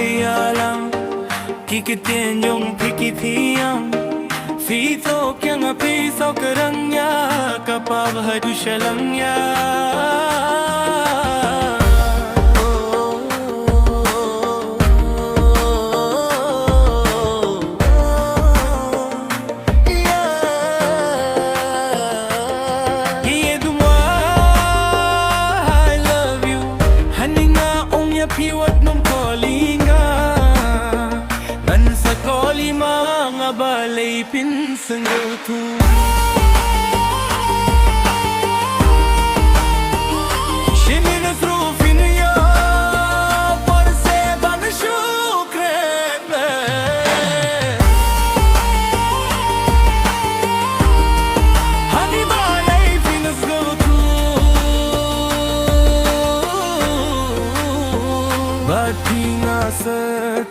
yalam Kikitin yung pikitiyam Fito kya nga piso karangya Kapabahadu siya lang ya Piwat nung kolinga Dan sa koli mga balay pinsang gautu Shimina trufin ya Por se ban shukret Hani balay pinas gautu Bati nga sa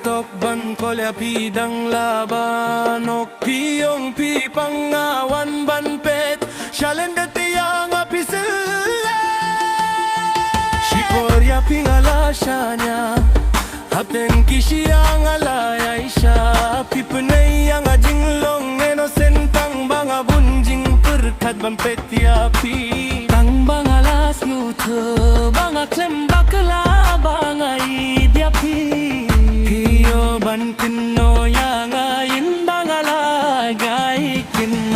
tokban ko lapidang laban Ok piyong pipangawan banpet Shalen dati ang apisila Shikorya pingala siya niya Hapten kishi ang alayay siya Pipanay ang ajinglong Inosentang mga bunjing perkat banpet yapi Tang bangalas nguto Banga klem bakla Bangai diapi Piyo ban pino yang ayin bangala gai kin